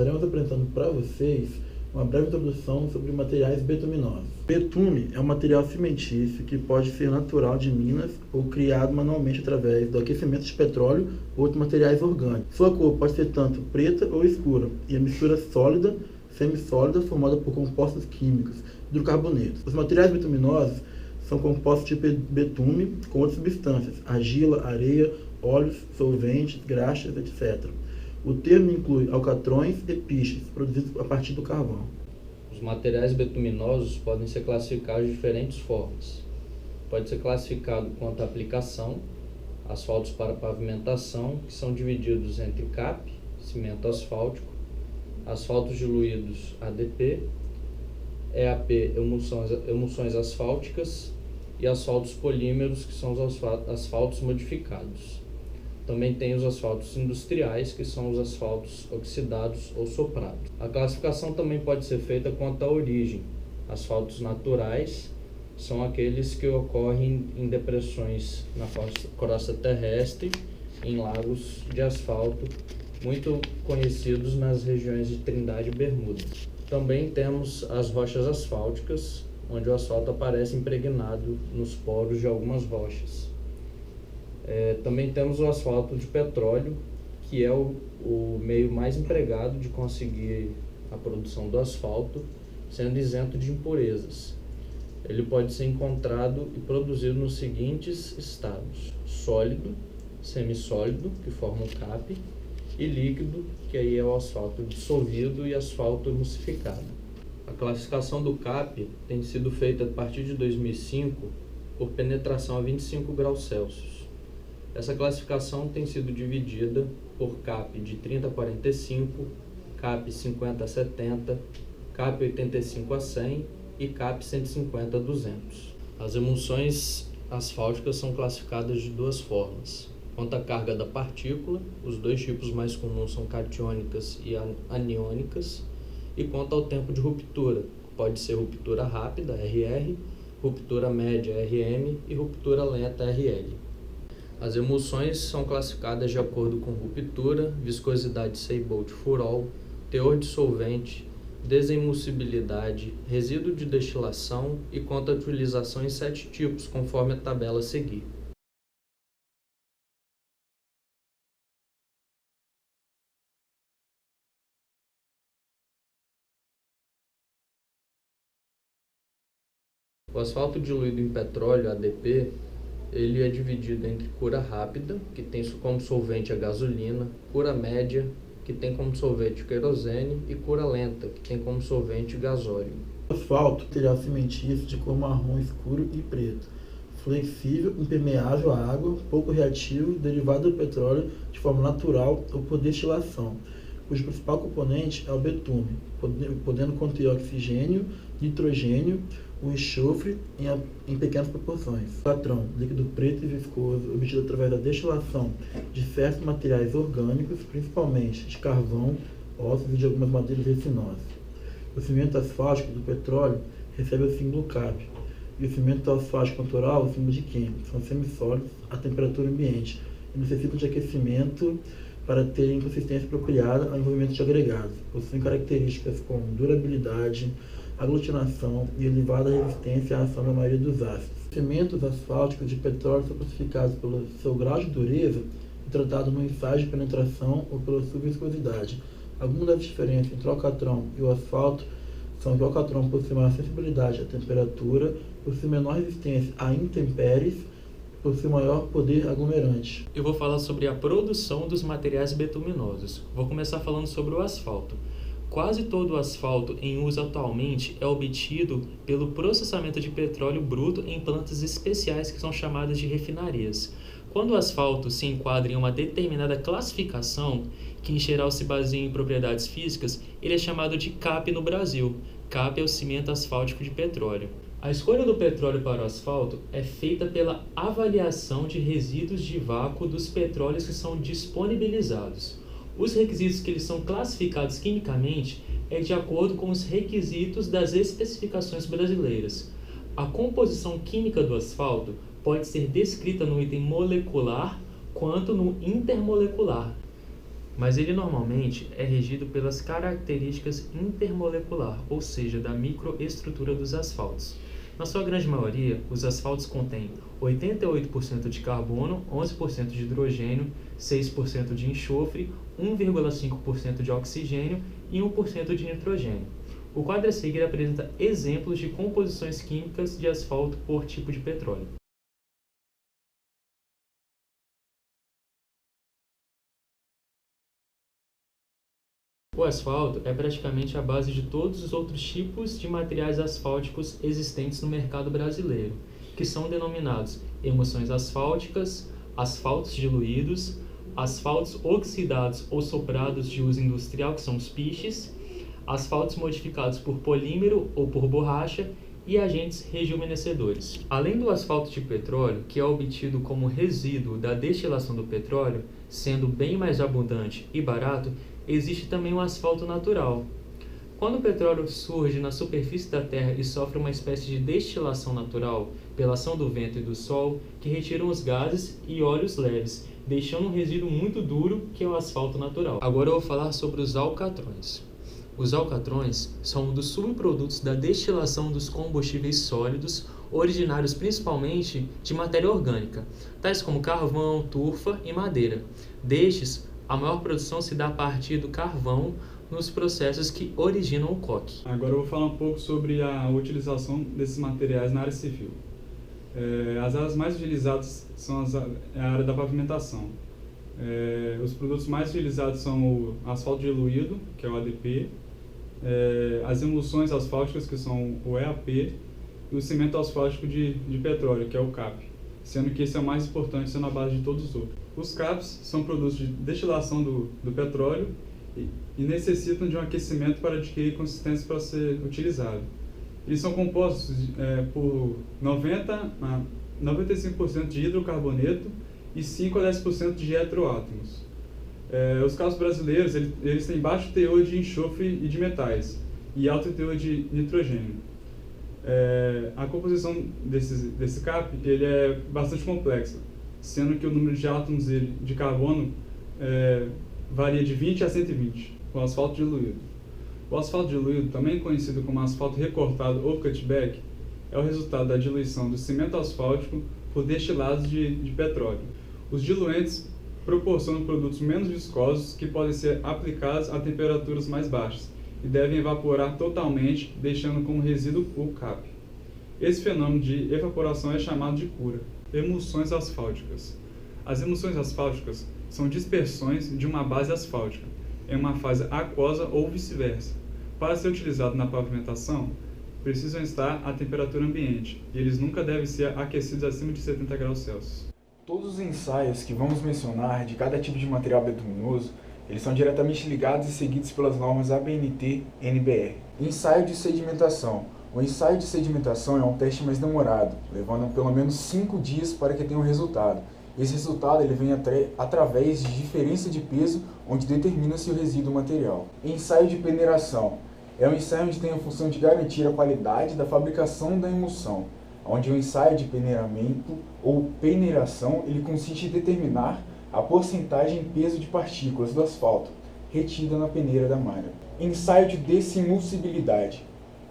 estaremos apresentando para vocês uma breve introdução sobre materiais betuminosos. Betume é um material cimentício que pode ser natural de minas ou criado manualmente através do aquecimento de petróleo ou outros materiais orgânicos. Sua cor pode ser tanto preta ou escura e a mistura sólida, semissólida, formada por compostos químicos, hidrocarbonetos. Os materiais betuminosos são compostos de betume com outras substâncias, argila, areia, óleos, solventes, graxas, etc. O termo inclui alcatrões e piches, produzidos a partir do carvão. Os materiais betuminosos podem ser classificados de diferentes formas. Pode ser classificado quanto à aplicação, asfaltos para pavimentação, que são divididos entre CAP, cimento asfáltico, asfaltos diluídos ADP, EAP, emulsões asfálticas, e asfaltos polímeros, que são os asfaltos modificados. Também tem os asfaltos industriais, que são os asfaltos oxidados ou soprados. A classificação também pode ser feita quanto à origem. Asfaltos naturais são aqueles que ocorrem em depressões na crosta terrestre, em lagos de asfalto, muito conhecidos nas regiões de Trindade e Bermuda. Também temos as rochas asfálticas, onde o asfalto aparece impregnado nos poros de algumas rochas. Também temos o asfalto de petróleo, que é o meio mais empregado de conseguir a produção do asfalto, sendo isento de impurezas. Ele pode ser encontrado e produzido nos seguintes estados: sólido, semissólido, que forma o CAP, e líquido, que aí é o asfalto dissolvido e asfalto emulsificado. A classificação do CAP tem sido feita a partir de 2005 por penetração a 25 graus Celsius. Essa classificação tem sido dividida por CAP de 30 a 45, CAP 50 a 70, CAP 85 a 100 e CAP 150 a 200. As emulsões asfálticas são classificadas de duas formas. Quanto à carga da partícula, os dois tipos mais comuns são catiônicas e aniônicas, e quanto ao tempo de ruptura, pode ser ruptura rápida, RR, ruptura média, RM, e ruptura lenta, RL. As emulsões são classificadas de acordo com ruptura, viscosidade Seibold-Furol, teor de solvente, desemulsibilidade, resíduo de destilação e quanto à utilização em 7 tipos, conforme a tabela a seguir. O asfalto diluído em petróleo, ADP, ele é dividido entre cura rápida, que tem como solvente a gasolina, cura média, que tem como solvente o querosene, e cura lenta, que tem como solvente o gasóleo. O asfalto é um material cimentício de cor marrom escuro e preto, flexível, impermeável à água, pouco reativo, derivado do petróleo de forma natural ou por destilação, cujo principal componente é o betume, podendo conter oxigênio, nitrogênio, o enxofre em pequenas proporções. Patrão, líquido preto e viscoso, obtido através da destilação de certos materiais orgânicos, principalmente de carvão, ossos e de algumas madeiras resinosas. O cimento asfáltico do petróleo recebe o símbolo CAP, e o cimento asfáltico natural o símbolo de QUEM. São semissólidos à temperatura ambiente e necessitam de aquecimento para terem consistência apropriada ao envolvimento de agregados. Possuem características como durabilidade, aglutinação e elevada resistência à ação da maioria dos ácidos. Os cimentos asfálticos de petróleo são classificados pelo seu grau de dureza e tratados no ensaio de penetração ou pela sua viscosidade. Algumas das diferenças entre o alcatrão e o asfalto são que o alcatrão possui maior sensibilidade à temperatura, possui menor resistência a intempéries, possui maior poder aglomerante. Eu vou falar sobre a produção dos materiais betuminosos. Vou começar falando sobre o asfalto. Quase todo o asfalto em uso atualmente é obtido pelo processamento de petróleo bruto em plantas especiais que são chamadas de refinarias. Quando o asfalto se enquadra em uma determinada classificação, que em geral se baseia em propriedades físicas, ele é chamado de CAP no Brasil. CAP é o cimento asfáltico de petróleo. A escolha do petróleo para o asfalto é feita pela avaliação de resíduos de vácuo dos petróleos que são disponibilizados. Os requisitos que eles são classificados quimicamente é de acordo com os requisitos das especificações brasileiras. A composição química do asfalto pode ser descrita no item molecular quanto no intermolecular. mas ele normalmente é regido pelas características intermolecular, ou seja, da microestrutura dos asfaltos. Na sua grande maioria, os asfaltos contêm 88% de carbono, 11% de hidrogênio, 6% de enxofre, 1,5% de oxigênio e 1% de nitrogênio. O quadro a seguir apresenta exemplos de composições químicas de asfalto por tipo de petróleo. O asfalto é praticamente a base de todos os outros tipos de materiais asfálticos existentes no mercado brasileiro, que são denominados emulsões asfálticas, asfaltos diluídos, asfaltos oxidados ou soprados de uso industrial, que são os piches, asfaltos modificados por polímero ou por borracha e agentes rejuvenescedores. Além do asfalto de petróleo, que é obtido como resíduo da destilação do petróleo, sendo bem mais abundante e barato, existe também o asfalto natural. Quando o petróleo surge na superfície da Terra e sofre uma espécie de destilação natural pela ação do vento e do sol, que retiram os gases e óleos leves, deixando um resíduo muito duro, que é o asfalto natural. Agora eu vou falar sobre os alcatrões. Os alcatrões são um dos subprodutos da destilação dos combustíveis sólidos, originários principalmente de matéria orgânica, tais como carvão, turfa e madeira. Destes, a maior produção se dá a partir do carvão nos processos que originam o coque. Agora eu vou falar um pouco sobre a utilização desses materiais na área civil. As áreas mais utilizadas são a área da pavimentação. Os produtos mais utilizados são o asfalto diluído, que é o ADP, as emulsões asfálticas, que são o EAP, e o cimento asfáltico de petróleo, que é o CAP, sendo que esse é o mais importante, sendo a base de todos os outros. Os CAPs são produtos de destilação do petróleo e necessitam de um aquecimento para adquirir consistência para ser utilizado. Eles são compostos por 90 a 95% de hidrocarboneto e 5 a 10% de heteroátomos. Os carros brasileiros eles têm baixo teor de enxofre e de metais e alto teor de nitrogênio. A composição desse CAP ele é bastante complexa, sendo que o número de átomos de carbono varia de 20 a 120, o asfalto diluído. O asfalto diluído, também conhecido como asfalto recortado ou cutback, é o resultado da diluição do cimento asfáltico por destilados de petróleo. Os diluentes proporcionam produtos menos viscosos que podem ser aplicados a temperaturas mais baixas e devem evaporar totalmente, deixando como resíduo o CAP. Esse fenômeno de evaporação é chamado de cura. Emulsões asfálticas. As emulsões asfálticas são dispersões de uma base asfáltica em uma fase aquosa ou vice-versa. Para ser utilizado na pavimentação, precisam estar à temperatura ambiente e eles nunca devem ser aquecidos acima de 70 graus Celsius. Todos os ensaios que vamos mencionar de cada tipo de material betuminoso, eles são diretamente ligados e seguidos pelas normas ABNT e NBR. Ensaio de sedimentação. O ensaio de sedimentação é um teste mais demorado, levando pelo menos 5 dias para que tenha um resultado. Esse resultado ele vem através de diferença de peso, onde determina-se o resíduo material. Ensaio de peneiração. É um ensaio onde tem a função de garantir a qualidade da fabricação da emulsão, onde o ensaio de peneiramento ou peneiração ele consiste em determinar a porcentagem em peso de partículas do asfalto retida na peneira da malha. Ensaio de dessimulsibilidade.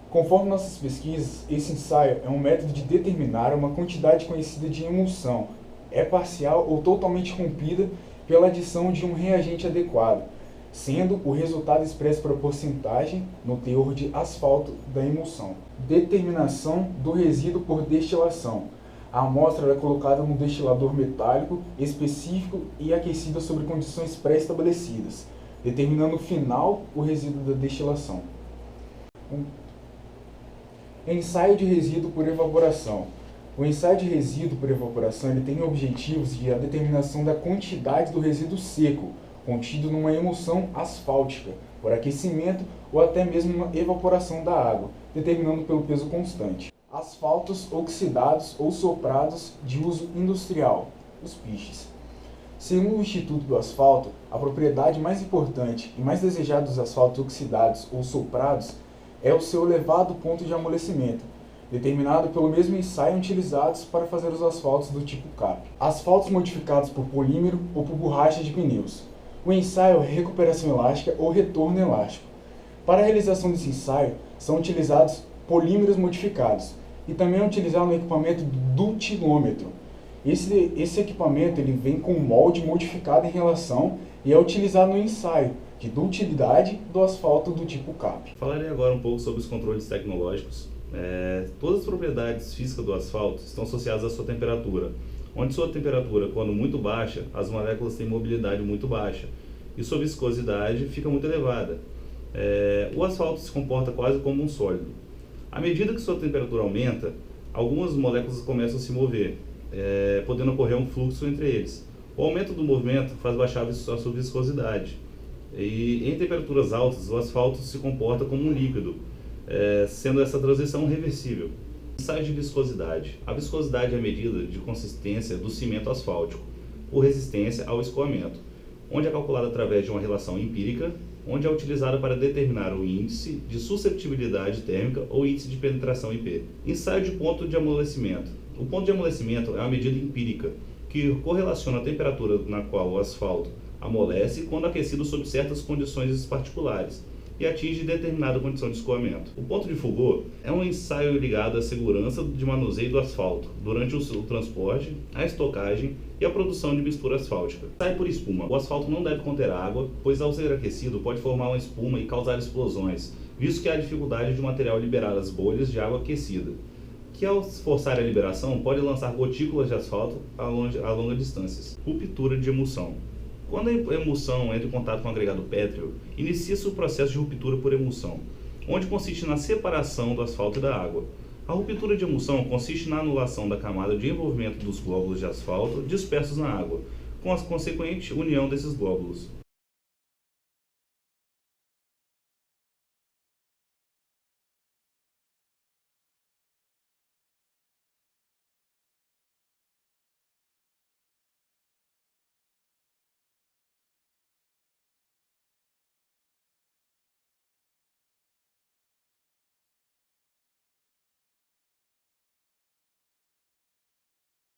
Conforme nossas pesquisas, esse ensaio é um método de determinar uma quantidade conhecida de emulsão. É parcial ou totalmente rompida pela adição de um reagente adequado, sendo o resultado expresso por porcentagem no teor de asfalto da emulsão. Determinação do resíduo por destilação. A amostra é colocada num destilador metálico específico e aquecida sob condições pré-estabelecidas, determinando no final o resíduo da destilação. Ensaio de resíduo por evaporação. O ensaio de resíduo por evaporação ele tem objetivos de a determinação da quantidade do resíduo seco, contido numa emulsão asfáltica, por aquecimento ou até mesmo uma evaporação da água, determinando pelo peso constante. Asfaltos oxidados ou soprados de uso industrial, os piches. Segundo o Instituto do Asfalto, a propriedade mais importante e mais desejada dos asfaltos oxidados ou soprados é o seu elevado ponto de amolecimento, determinado pelo mesmo ensaio utilizados para fazer os asfaltos do tipo CAP. Asfaltos modificados por polímero ou por borracha de pneus. O ensaio é recuperação elástica ou retorno elástico. Para a realização desse ensaio, são utilizados polímeros modificados e também é utilizado no equipamento dutilômetro. Esse equipamento ele vem com um molde modificado em relação e é utilizado no ensaio de dutilidade do asfalto do tipo CAP. Falarei agora um pouco sobre os controles tecnológicos. Todas as propriedades físicas do asfalto estão associadas à sua temperatura, onde sua temperatura, quando muito baixa, as moléculas têm mobilidade muito baixa e sua viscosidade fica muito elevada. O asfalto se comporta quase como um sólido. À medida que sua temperatura aumenta, algumas moléculas começam a se mover, podendo ocorrer um fluxo entre eles. O aumento do movimento faz baixar a sua viscosidade. E em temperaturas altas, o asfalto se comporta como um líquido, sendo essa transição reversível. Ensaio de viscosidade. A viscosidade é a medida de consistência do cimento asfáltico, por resistência ao escoamento, onde é calculada através de uma relação empírica, onde é utilizada para determinar o índice de susceptibilidade térmica ou índice de penetração IP. Ensaio de ponto de amolecimento. O ponto de amolecimento é uma medida empírica que correlaciona a temperatura na qual o asfalto amolece quando aquecido sob certas condições particulares e atinge determinada condição de escoamento. O ponto de fulgor é um ensaio ligado à segurança de manuseio do asfalto durante o transporte, a estocagem e a produção de mistura asfáltica. Ensaio por espuma. O asfalto não deve conter água, pois ao ser aquecido pode formar uma espuma e causar explosões, visto que há dificuldade de o material liberar as bolhas de água aquecida, que ao forçar a liberação pode lançar gotículas de asfalto a longas distâncias. Ruptura de emulsão. Quando a emulsão entra em contato com o agregado pétreo, inicia-se o processo de ruptura por emulsão, onde consiste na separação do asfalto e da água. A ruptura de emulsão consiste na anulação da camada de envolvimento dos glóbulos de asfalto dispersos na água, com a consequente união desses glóbulos.